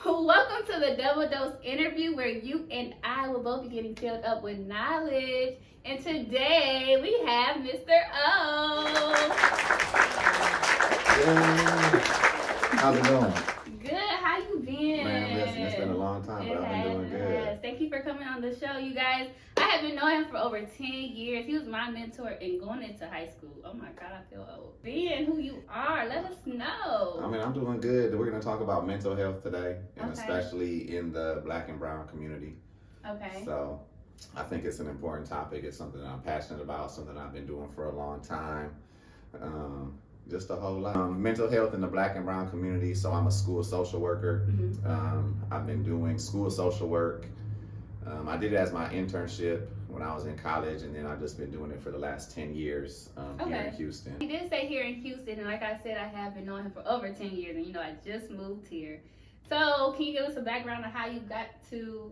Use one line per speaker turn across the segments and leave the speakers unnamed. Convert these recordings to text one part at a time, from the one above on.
Welcome to the Double Dose interview where you and I will both be getting filled up with knowledge. And today we have Mr. O.
How's it going?
Good, how you been?
Man, listen, it's been a long time, but I've been doing good.
Thank you for coming on the show, you guys. I have been knowing him for over 10 years. He was my mentor in going into high school. Oh my God, I feel old. Being who you are, let us know.
I mean, I'm doing good. We're going to talk about mental health today, and especially in the Black and Brown community.
Okay.
So I think it's an important topic. It's something that I'm passionate about, something I've been doing for a long time. Just a whole lot. Mental health in the Black and Brown community. So I'm a school social worker. I've been doing school social work. I did it as my internship when I was in college, and then I've just been doing it for the last 10 years here in Houston.
He did say here in Houston, and like I said, I have been knowing him for over 10 years, and I just moved here. So can you give us a background on how you got to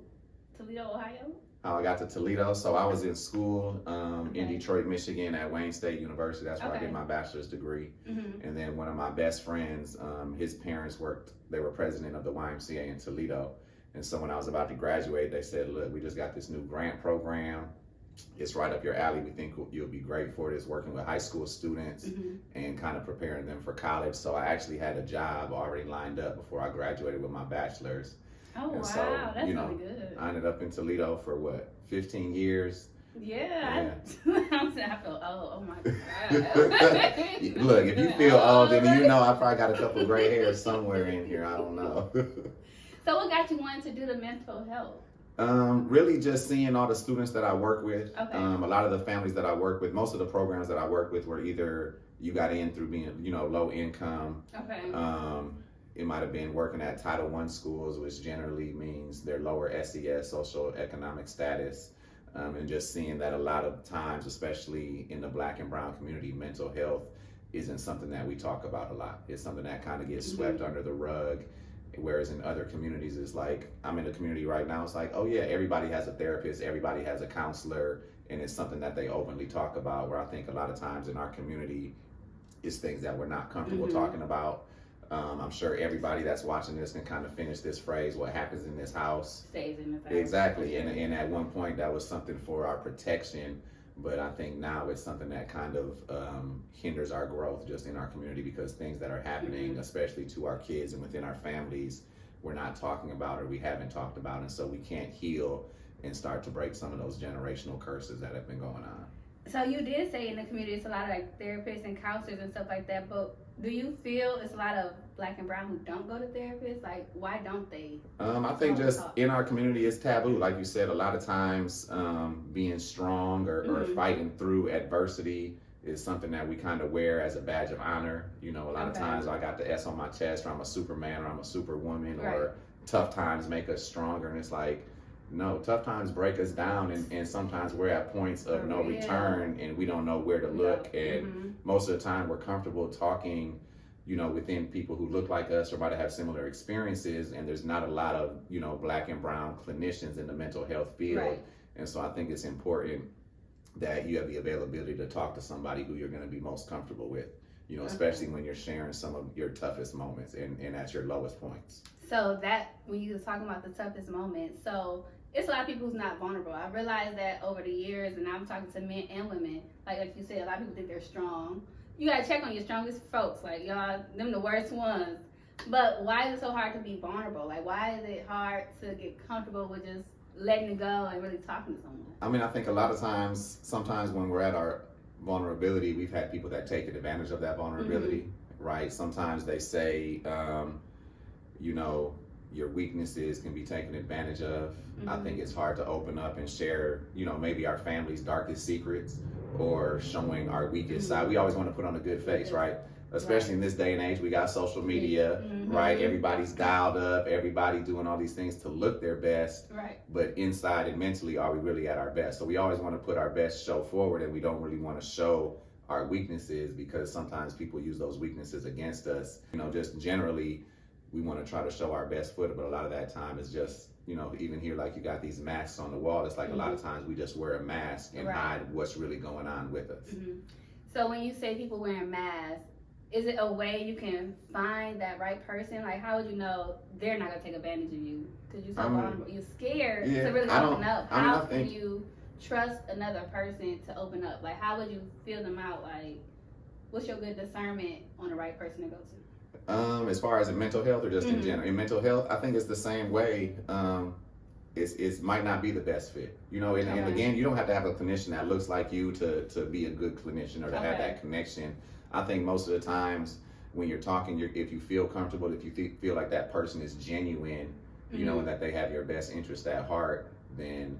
Toledo, Ohio?
How I got to Toledo. So I was in school in Detroit, Michigan at Wayne State University. That's where I did my bachelor's degree. And then one of my best friends, his parents they were president of the YMCA in Toledo. And so when I was about to graduate, they said, look, we just got this new grant program. It's right up your alley. We think you'll be great for this, working with high school students and kind of preparing them for college. So I actually had a job already lined up before I graduated with my bachelor's.
Oh, and wow, that's really good.
I ended up in Toledo for 15 years.
Yeah. I feel old. Oh my God.
Look, if you feel old, then I probably got a couple gray hairs somewhere in here. I don't know.
So what got you wanting to do the mental health?
Really just seeing all the students that I work with. A lot of the families that I work with, most of the programs that I work with were either you got in through being, low income. It might have been working at Title I schools, which generally means they're lower SES, social economic status. And just seeing that a lot of times, especially in the Black and Brown community, mental health isn't something that we talk about a lot. It's something that kind of gets swept under the rug. Whereas in other communities, it's like, I'm in a community right now, it's like, oh yeah, everybody has a therapist, everybody has a counselor, and it's something that they openly talk about, where I think a lot of times in our community, it's things that we're not comfortable talking about. I'm sure everybody that's watching this can kind of finish this phrase, what happens in this house
stays in this house.
Exactly, and at one point that was something for our protection, but I think now it's something that kind of hinders our growth just in our community, because things that are happening, especially to our kids and within our families, we're not talking about, or we haven't talked about, and so we can't heal and start to break some of those generational curses that have been going on.
So you did say in the community it's a lot of like therapists and counselors and stuff like that, but do you feel it's a lot of Black and Brown who don't go to therapists? Like, why don't they?
I think just in our community it's taboo. Like you said, a lot of times being strong or fighting through adversity is something that we kind of wear as a badge of honor. A lot of times I got the S on my chest, or I'm a Superman, or I'm a Superwoman, or tough times make us stronger. And it's like, no, tough times break us down, and sometimes we're at points of no return, and we don't know where to look. And most of the time we're comfortable talking, within people who look like us or might have similar experiences, and there's not a lot of, Black and Brown clinicians in the mental health field. And so I think it's important that you have the availability to talk to somebody who you're going to be most comfortable with, especially when you're sharing some of your toughest moments and at your lowest points.
So that, when you were talking about the toughest moments, so it's a lot of people who's not vulnerable. I realized that over the years, and I'm talking to men and women, like you said, a lot of people think they're strong. You gotta check on your strongest folks, like y'all, them the worst ones. But why is it so hard to be vulnerable? Like, why is it hard to get comfortable with just letting it go and really talking to someone?
I mean, I think a lot of times, sometimes when we're at our vulnerability, we've had people that take advantage of that vulnerability, right? Sometimes they say, your weaknesses can be taken advantage of. I think it's hard to open up and share, maybe our family's darkest secrets, or showing our weakest side. We always want to put on a good face, right? Especially in this day and age, we got social media, right? Everybody's dialed up, everybody doing all these things to look their best, but inside and mentally, are we really at our best? So we always want to put our best show forward, and we don't really want to show our weaknesses, because sometimes people use those weaknesses against us. Just generally, we want to try to show our best foot, but a lot of that time is just, even here, like you got these masks on the wall, it's like a lot of times we just wear a mask and hide what's really going on with us.
So when you say people wearing masks, is it a way you can find that right person? Like, how would you know they're not gonna take advantage of you? Because you're so vulnerable, you're scared to really open up. How can you trust another person to open up? Like, how would you feel them out? Like, what's your good discernment on the right person to go to?
As far as in mental health or just in general, in mental health, I think it's the same way. It might not be the best fit, you know. And again, you don't have to have a clinician that looks like you to be a good clinician or to have that connection. I think most of the times when you're talking, if you feel comfortable, if you feel like that person is genuine, you know, and that they have your best interest at heart, then,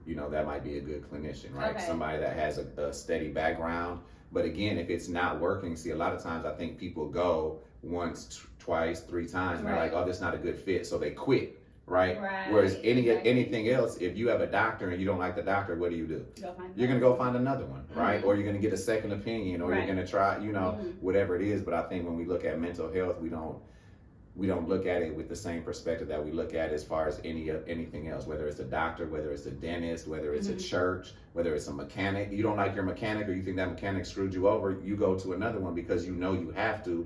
you know, that might be a good clinician, right? Somebody that has a steady background. But again, if it's not working, see, a lot of times I think people go once, twice, 3 times, and they're like, oh, this is not a good fit, so they quit. Right? Whereas anything else, if you have a doctor and you don't like the doctor, what do? You're gonna go find another one, right? Or you're gonna get a second opinion, or you're gonna try, you know, whatever it is. But I think when we look at mental health, we don't look at it with the same perspective that we look at as far as anything else. Whether it's a doctor, whether it's a dentist, whether it's a church, whether it's a mechanic. You don't like your mechanic, or you think that mechanic screwed you over, you go to another one because you know you have to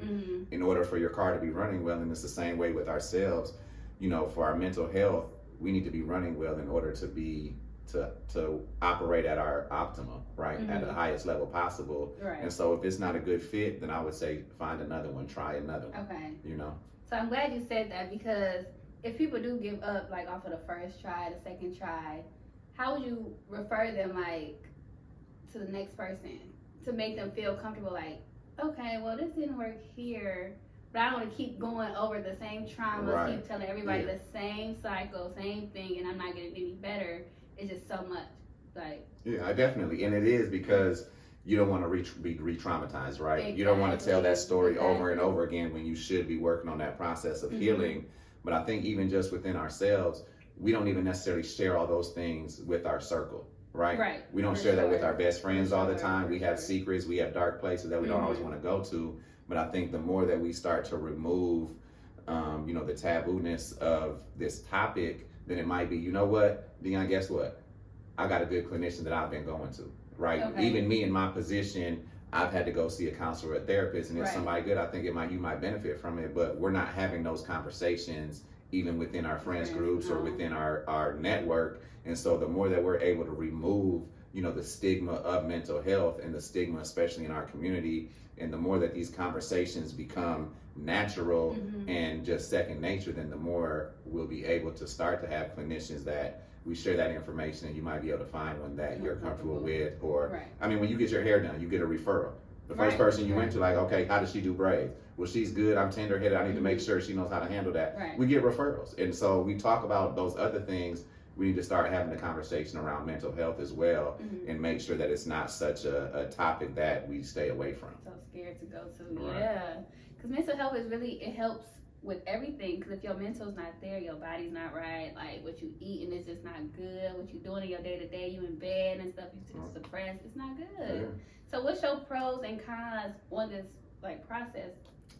in order for your car to be running well. And it's the same way with ourselves. You know, for our mental health, we need to be running well in order to operate at our optimum, right? At the highest level possible. And so if it's not a good fit, then I would say find another one, try another one. You know.
So I'm glad you said that, because if people do give up, like, off of the first try, the second try, how would you refer them, like, to the next person to make them feel comfortable? Like, okay, well, this didn't work here, but I don't want to keep going over the same traumas, keep telling everybody the same cycle, same thing, and I'm not getting any better. It's just so much, like. Yeah,
definitely, and it is because you don't want to be re-traumatized, right? Exactly. You don't want to tell that story over and over again when you should be working on that process of healing. But I think even just within ourselves, we don't even necessarily share all those things with our circle, right? We don't share that with our best friends all the time. We have secrets, we have dark places that we don't always want to go to. But I think the more that we start to remove, you know, the taboo-ness of this topic, then it might be, you know what, Dion, guess what? I got a good clinician that I've been going to, right? Even me in my position, I've had to go see a counselor or a therapist, and if somebody good, I think you might benefit from it, but we're not having those conversations even within our friends groups or within our network. And so the more that we're able to remove, you know, the stigma of mental health and the stigma, especially in our community, and the more that these conversations become natural and just second nature, then the more we'll be able to start to have clinicians that we share that information, and you might be able to find one that you're comfortable with. Or, I mean, when you get your hair done, you get a referral. The first person you went to, like, okay, how does she do braids? Well, she's good, I'm tender-headed, I need to make sure she knows how to handle that. We get referrals. And so we talk about those other things. We need to start having the conversation around mental health as well, and make sure that it's not such a topic that we stay away from.
So scared to go to, yeah. Because mental health is really, it helps with everything. Because if your mental's not there, your body's not right, like what you eat and it's just not good, what you doing in your day-to-day, you in bed and stuff, you just suppressed, it's not good. So what's your pros and cons on this, like, process?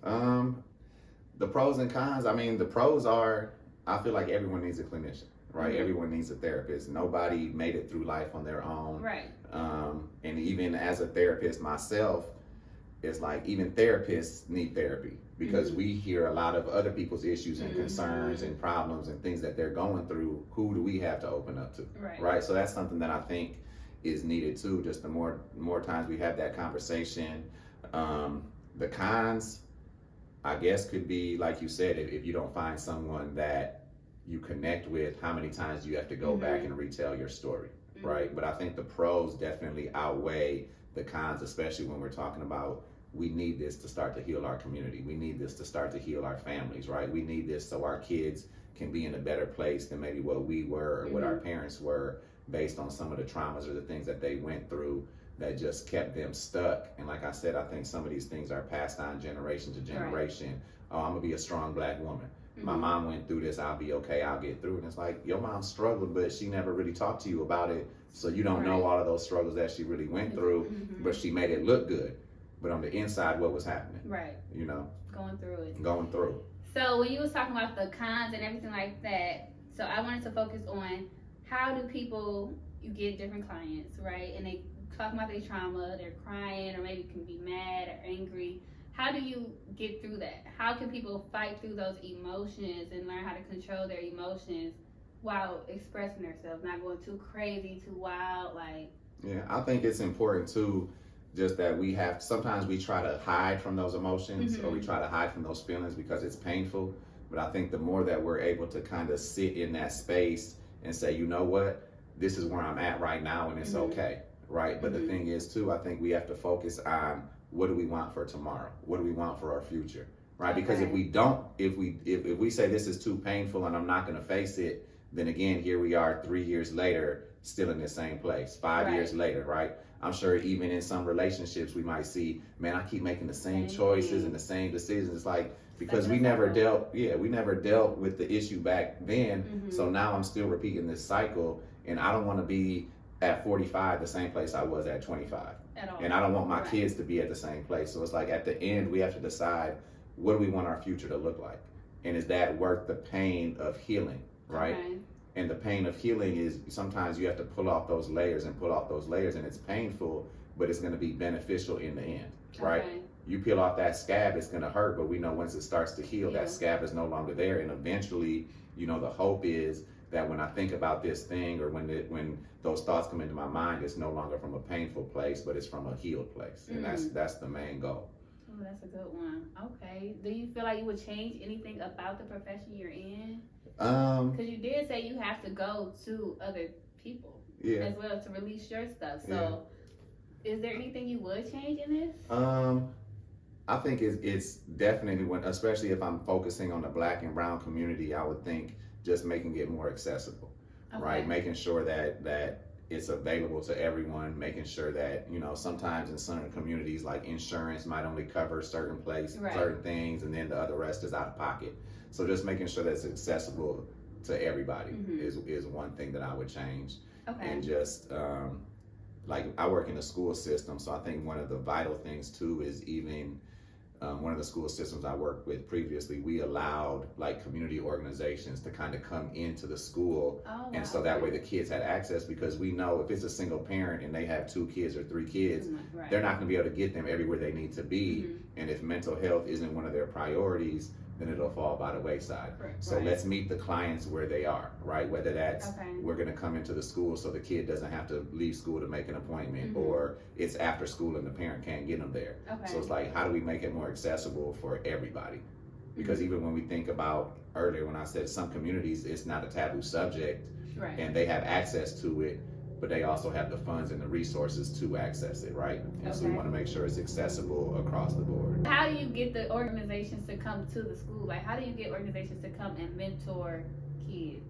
The pros and cons, I mean, the pros are, I feel like everyone needs a clinician. Right, everyone needs a therapist. Nobody made it through life on their own. And even as a therapist myself, it's like even therapists need therapy, because we hear a lot of other people's issues and concerns and problems and things that they're going through. Who do we have to open up to? Right. So that's something that I think is needed too. Just the more times we have that conversation. The cons, I guess, could be, like you said, if you don't find someone that you connect with, how many times do you have to go back and retell your story, right? But I think the pros definitely outweigh the cons, especially when we're talking about, we need this to start to heal our community. We need this to start to heal our families, right? We need this so our kids can be in a better place than maybe what we were or what our parents were, based on some of the traumas or the things that they went through that just kept them stuck. And like I said, I think some of these things are passed on generation to generation. Oh, I'm gonna be a strong Black woman. My mom went through this, I'll be okay, I'll get through it. And it's like, your mom struggled, but she never really talked to you about it. So you don't know all of those struggles that she really went through, but she made it look good. But on the inside, what was happening? You know?
Going through it.
Going through.
So when you was talking about the cons and everything like that, so I wanted to focus on, how do people, you get different clients, right? And they talk about their trauma, they're crying, or maybe can be mad or angry. how do you get through that? How can people fight through those emotions and learn how to control their emotions while expressing themselves, not going too crazy, too wild, like?
Yeah, I think it's important too, just that sometimes we try to hide from those emotions, or we try to hide from those feelings because it's painful. But I think the more that we're able to kind of sit in that space and say, you know what, this is where I'm at right now and it's okay, right? But the thing is too, I think we have to focus on, what do we want for tomorrow? What do we want for our future, right? Because if we don't, if we say this is too painful and I'm not going to face it, then again, here we are 3 years later, still in the same place. 5 years later, right? I'm sure even in some relationships, we might see, man, I keep making the same choices and the same decisions. It's like, because we never dealt with the issue back then. So now I'm still repeating this cycle, and I don't want to be at 45 the same place I was at 25. And I don't want my kids to be at the same place. So it's like, at the end, we have to decide, what do we want our future to look like? And is that worth the pain of healing, right? And the pain of healing is, sometimes you have to pull off those layers, and it's painful, but it's going to be beneficial in the end, right? You peel off that scab, it's going to hurt, but we know once it starts to heal, that scab is no longer there. And eventually, the hope is that when I think about this thing, or when those thoughts come into my mind, it's no longer from a painful place, but it's from a healed place. And that's the main goal.
Oh, that's a good one. Okay. Do you feel like you would change anything about the profession you're in? Because you did say you have to go to other people as well to release your stuff. So is there anything you would change in this?
I think it's definitely, especially if I'm focusing on the Black and brown community, I would think just making it more accessible, right? Making sure that it's available to everyone, making sure that, sometimes in certain communities, like insurance might only cover certain certain things, and then the other rest is out of pocket. So just making sure that it's accessible to everybody is one thing that I would change. And just, like, I work in the school system, so I think one of the vital things too is, even one of the school systems I worked with previously, we allowed like community organizations to kind of come into the school. And so that way the kids had access, because we know if it's a single parent and they have 2 kids or 3 kids, they're not going to be able to get them everywhere they need to be. And if mental health isn't one of their priorities, then it'll fall by the wayside. So let's meet the clients where they are, right? Whether that's, we're going to come into the school so the kid doesn't have to leave school to make an appointment, or it's after school and the parent can't get them there. So it's like, how do we make it more accessible for everybody? Because even when we think about earlier, when I said some communities, it's not a taboo subject, and they have access to it, but they also have the funds and the resources to access it, right? And so we want to make sure it's accessible across the board.
How do you get the organizations to come to the school? Like, how do you get organizations to come and mentor kids?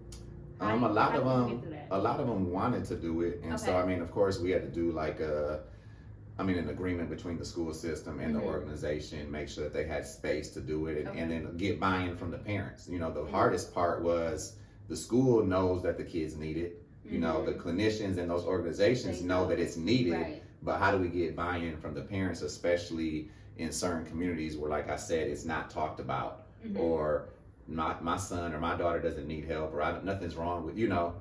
A lot of them wanted to do it, and so I mean, of course, we had to do like an agreement between the school system and the organization, make sure that they had space to do it, and then get buy-in from the parents. The hardest part was, the school knows that the kids need it. The clinicians and those organizations know that it's needed, but how do we get buy-in from the parents, especially in certain communities where, like I said, it's not talked about, or my son or my daughter doesn't need help, or nothing's wrong with,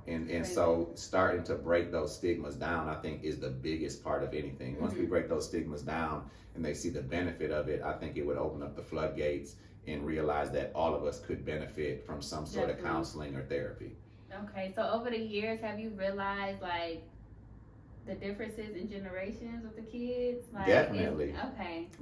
and so starting to break those stigmas down, I think, is the biggest part of anything. Once we break those stigmas down and they see the benefit of it, I think it would open up the floodgates and realize that all of us could benefit from some sort of counseling or therapy.
Okay, so over the years, have you realized like the differences in generations with the kids? Like,
definitely.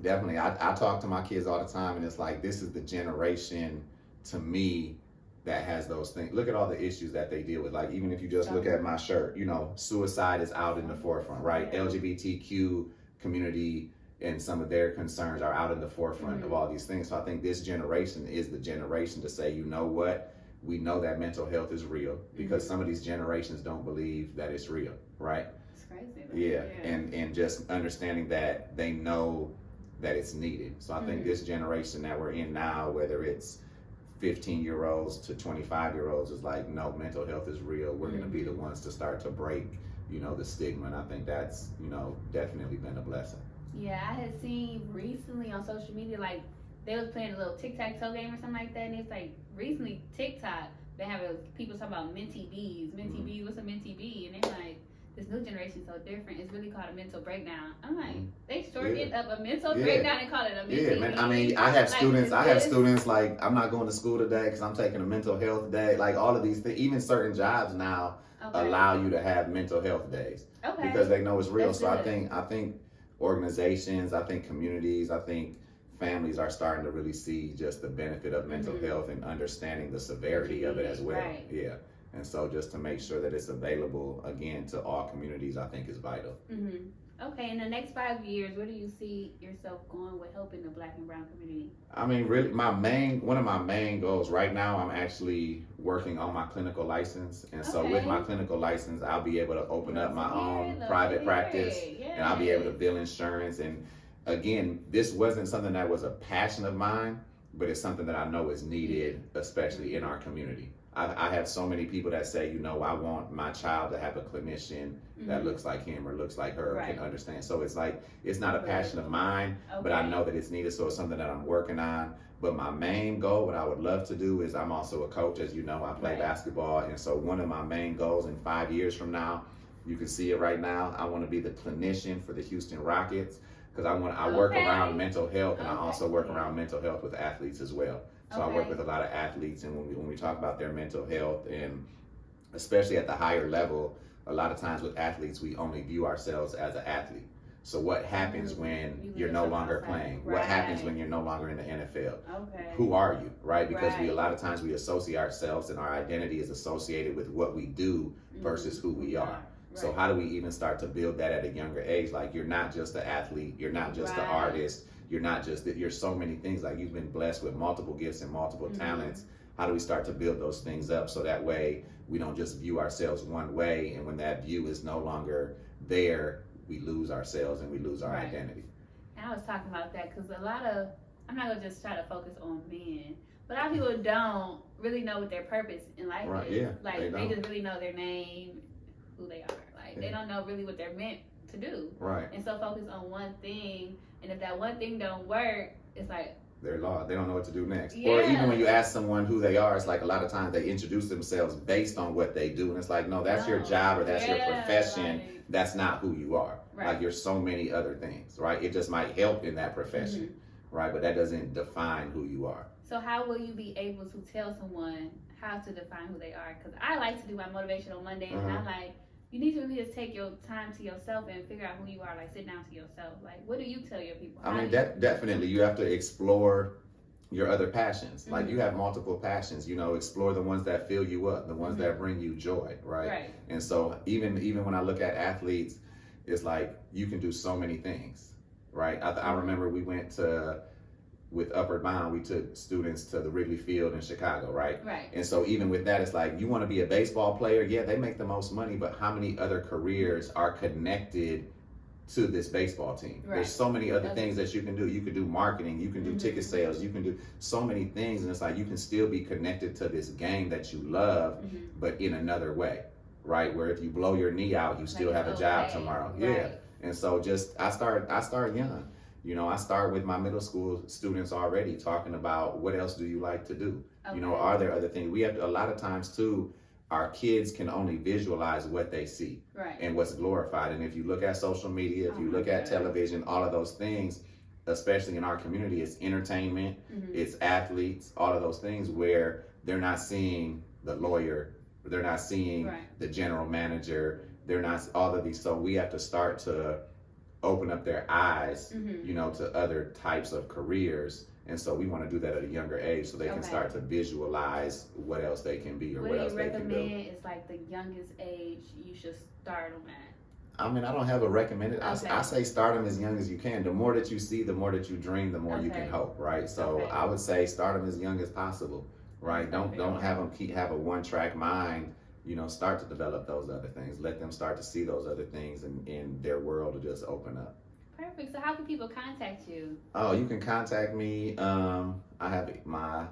Definitely. I talk to my kids all the time, and it's like, this is the generation to me that has those things. Look at all the issues that they deal with. Like, even if you just look at my shirt, suicide is out in the forefront, right? LGBTQ community and some of their concerns are out in the forefront of all these things. So I think this generation is the generation to say, you know what? We know that mental health is real, because some of these generations don't believe that it's real, right?
It's crazy.
Yeah. And just understanding that they know that it's needed. So I think this generation that we're in now, whether it's 15-year-olds to 25-year-olds, is like, no, mental health is real. We're going to be the ones to start to break, the stigma. And I think that's, definitely been a blessing.
Yeah, I had seen recently on social media, like, they was playing a little tic-tac-toe game or something like that, and it's like, recently TikTok, they have people talking about minty bees. Minty bee, what's a minty bee? And they're like, this new generation so different. It's really called a mental breakdown. I'm like, they shortened up a mental breakdown and call it a mental.
Yeah, man. I mean, I have students like, I'm not going to school today because I'm taking a mental health day. Like all of these things, even certain jobs now allow you to have mental health days because they know it's real. That's so good. I think organizations, I think communities, I think families are starting to really see just the benefit of mental health and understanding the severity of it as well. Right. Yeah. And so just to make sure that it's available, again, to all communities, I think is vital.
Okay, in the next 5 years, where do you see yourself going with helping the Black and brown community?
I mean, really, one of my main goals right now, I'm actually working on my clinical license. And so with my clinical license, I'll be able to open up my own private practice and I'll be able to bill insurance. And again, this wasn't something that was a passion of mine, but it's something that I know is needed, especially in our community. I have so many people that say, you know, I want my child to have a clinician that looks like him or looks like her, can understand. So it's like, it's not a passion of mine, but I know that it's needed. So it's something that I'm working on. But my main goal, what I would love to do is, I'm also a coach, as you know, I play basketball. And so one of my main goals in 5 years from now, you can see it right now, I want to be the clinician for the Houston Rockets, because I work around mental health, and I also work around mental health with athletes as well. So I work with a lot of athletes, and when we talk about their mental health, and especially at the higher level, a lot of times with athletes, we only view ourselves as an athlete. So what happens when you're no longer playing? What happens when you're no longer in the NFL? Who are you, right? Because a lot of times we associate ourselves, and our identity is associated with what we do versus who we are. So how do we even start to build that at a younger age? Like, you're not just an athlete, you're not just an artist, you're not just that, you're so many things. Like, you've been blessed with multiple gifts and multiple talents. How do we start to build those things up so that way we don't just view ourselves one way, and when that view is no longer there, we lose ourselves and we lose our identity.
And I was talking about that because I'm not gonna just try to focus on men, but a lot of people don't really know what their purpose in life is.
Yeah,
like they just really know their name, who they are. Like they don't know really what they're meant to do. Right. And so focus on one thing, and if that one thing don't work, it's like
they're lost. They don't know what to do next. Or even when you ask someone who they are, it's like a lot of times they introduce themselves based on what they do, and it's like, no, that's your job or that's your profession. That's not who you are. Like, you're so many other things, right? It just might help in that profession, right? But that doesn't define who you are.
So how will you be able to tell someone how to define who they are? Because I like to do my motivational Mondays, and I'm like, you need to really just take your time to yourself and figure out who you are. Like, sit down to yourself. Like, what do you tell your people?
I mean, definitely you have to explore your other passions. Like, you have multiple passions, you know, explore the ones that fill you up, the ones that bring you joy, right? And so even when I look at athletes, it's like, you can do so many things, right? I remember we went with Upward Bound, we took students to the Wrigley Field in Chicago, right? And so even with that, it's like, you want to be a baseball player? Yeah, they make the most money, but how many other careers are connected to this baseball team? There's so many other things that you can do. You can do marketing, you can do ticket sales, you can do so many things, and it's like, you can still be connected to this game that you love, but in another way, right? Where if you blow your knee out, you still have a job tomorrow. Yeah. And so I start young. You know, I start with my middle school students already, talking about, what else do you like to do? You know, are there other things? We have a lot of times too, our kids can only visualize what they see and what's glorified. And if you look at social media, if you look at television, all of those things, especially in our community, it's entertainment, it's athletes, all of those things where they're not seeing the lawyer, they're not seeing the general manager, they're not all of these. So we have to start to open up their eyes, you know, to other types of careers. And so we want to do that at a younger age so they can start to visualize what else they can be or what else they can do.
What do you recommend is like the youngest age you should start them at?
I mean, I don't have a recommended. I say start them as young as you can. The more that you see, the more that you dream, the more you can hope, right? So I would say start them as young as possible, right? Don't have them have a one-track mind. You know, start to develop those other things. Let them start to see those other things, and their world will just open up.
Perfect. So how can people contact you?
Oh, you can contact me. I have my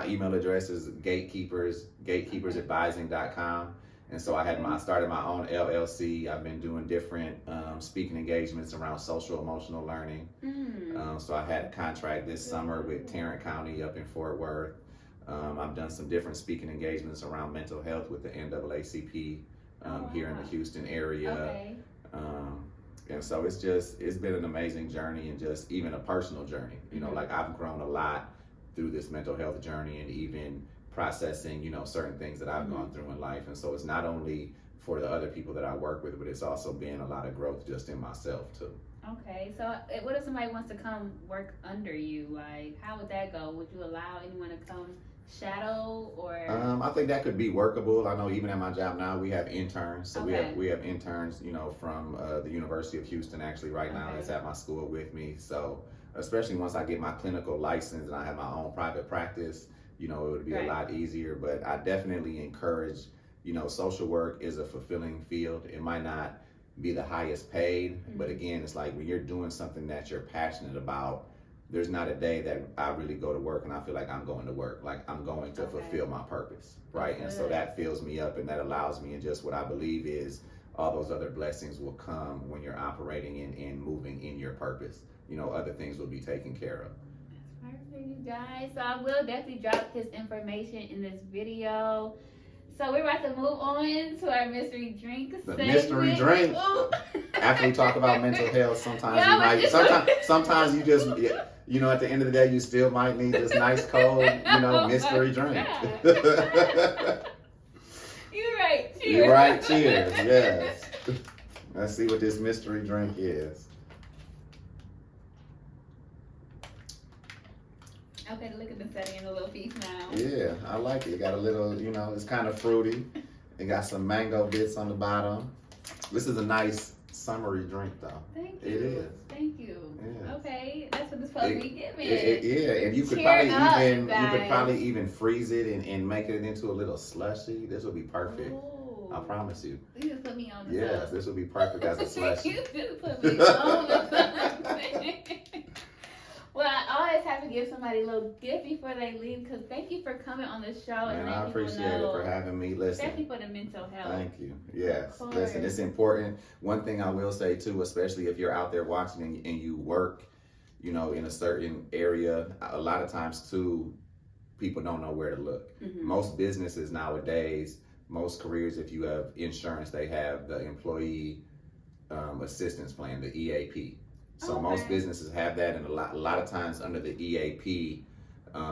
email address is gatekeepersadvising.com. And so I started my own LLC. I've been doing different speaking engagements around social emotional learning. So I had a contract this summer with Tarrant County up in Fort Worth. I've done some different speaking engagements around mental health with the NAACP. here in the Houston area.
Okay.
And so it's been an amazing journey, and just even a personal journey. You know, like I've grown a lot through this mental health journey, and even processing, you know, certain things that I've gone through in life. And so it's not only for the other people that I work with, but it's also been a lot of growth just in myself too.
Okay, so what if somebody wants to come work under you? Like, how would that go? Would you allow anyone to come shadow, or?
I think that could be workable. I know even at my job now we have interns. So
okay.
we have interns, you know, from the University of Houston actually right now that's at my school with me. So especially once I get my clinical license and I have my own private practice, you know, it would be a lot easier. But I definitely encourage, you know, social work is a fulfilling field. It might not be the highest paid, but again, it's like when you're doing something that you're passionate about, there's not a day that I really go to work and I feel like I'm going to work. Like I'm going to fulfill my purpose, right? And so that fills me up, and that allows me, and just what I believe is all those other blessings will come when you're operating and moving in your purpose. You know, other things will be taken care of.
That's perfect, you guys. So I will definitely drop his information in this video. So we're about to move on to our mystery drink segment.
The mystery drink. After we talk about mental health, sometimes you just, you know, at the end of the day, you still might need this nice cold, you know, mystery drink.
You're right. Cheers.
You're right. Cheers. Yes. Let's see what this mystery drink is.
Okay, look at the setting in a little piece now.
Yeah, I like it. It got a little, you know, it's kind of fruity. It got some mango bits on the bottom. This is a nice summery drink, though. Thank you. It is.
Thank you. Yeah. Okay, that's what it's supposed to be giving.
Yeah, and you could probably even freeze it and make it into a little slushy. This would be perfect. Ooh. I promise you.
You just put me on the
Yes, this would be perfect as a slushy.
You just put me on the Well, I always have to give somebody a little gift before they leave, because thank you for coming on the show.
And I appreciate it for having me. Listen.
Especially for the mental health.
Thank you. Yes. Listen, it's important. One thing I will say too, especially if you're out there watching and you work, you know, in a certain area, a lot of times too, people don't know where to look. Most businesses nowadays, most careers, if you have insurance, they have the employee assistance plan, the EAP. So most businesses have that, and a lot of times under the EAP,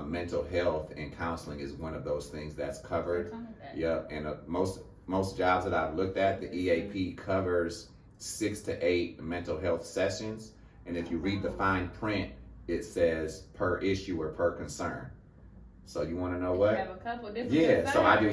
mental health and counseling is one of those things that's covered. Yep, and most jobs that I've looked at, the EAP covers 6 to 8 mental health sessions, and if you read the fine print, it says per issue or per concern. So you want to know what?
You have a couple different
concerns. So I do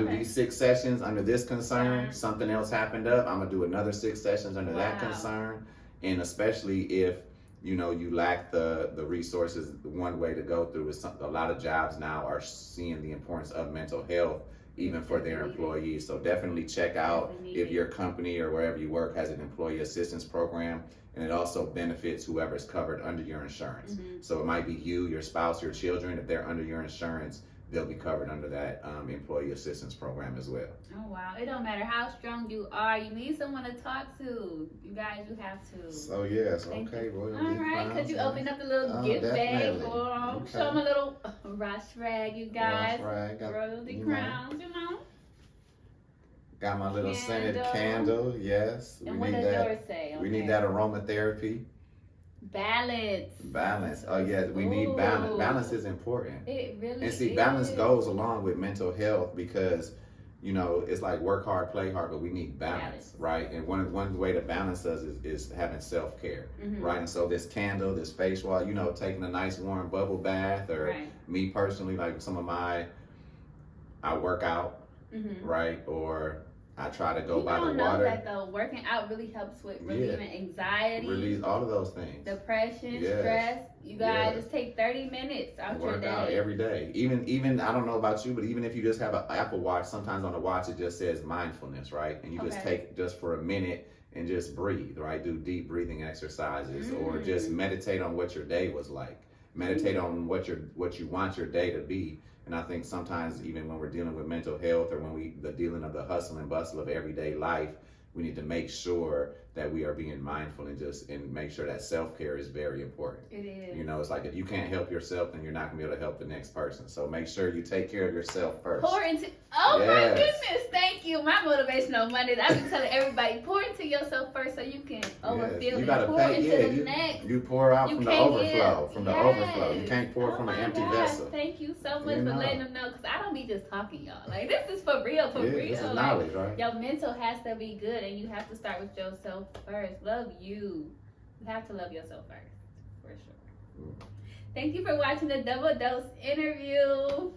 these 6 sessions under this concern. Something else happened up, I'm gonna do another 6 sessions under that concern. And especially if, you know, you lack the resources, one way to go through is a lot of jobs now are seeing the importance of mental health, even for their employees. So definitely check out if your company or wherever you work has an employee assistance program, and it also benefits whoever's covered under your insurance. So it might be you, your spouse, your children. If they're under your insurance, they'll be covered under that employee assistance program as well.
Oh, wow. It don't matter how strong you are. You need someone to talk to. You guys, you have to.
So, yes. Okay.
All right. Could you open up the little gift bag for them? Show them a little rush rag, you guys.
Rush rag.
Royalty crowns, you know.
Got my little scented candle. Yes.
And what does yours say?
We need that aromatherapy.
Balance.
Oh yes, we need balance. Balance is important.
It really is.
And see, balance goes along with mental health, because, you know, it's like work hard, play hard, but we need balance, right? And one way to balance us is having self-care, right? And so this candle, this face wash, you know, taking a nice warm bubble bath, or me personally, like I work out, right? Or I try to go by the water. You know that though,
working out really helps with relieving anxiety.
Release all of those things.
Depression, stress. You guys just take 30 minutes out your day.
Work out every day. Even I don't know about you, but even if you just have an Apple Watch, sometimes on the watch it just says mindfulness, right? And you just take just for a minute and just breathe, right? Do deep breathing exercises, or just meditate on what your day was like. Meditate on what you want your day to be. And I think sometimes even when we're dealing with mental health, or when the dealing of the hustle and bustle of everyday life, we need to make sure that we are being mindful and make sure that self-care is very important.
It is.
You know, it's like if you can't help yourself, then you're not gonna be able to help the next person. So make sure you take care of yourself first.
Pour into. Oh my goodness! Thank you. my motivational Mondays, I be telling everybody, pour into yourself first so you can overfill and pour into the next.
You pour out from the overflow.
From
the overflow. You can't pour from an empty vessel.
Thank you so much for letting them know, because I don't be just talking, y'all. Like, this is for real, real.
This is knowledge, right?
Your mental has to be good, and you have to start with yourself first. Love you. You have to love yourself first, for sure. Thank you for watching the Double Dose interview.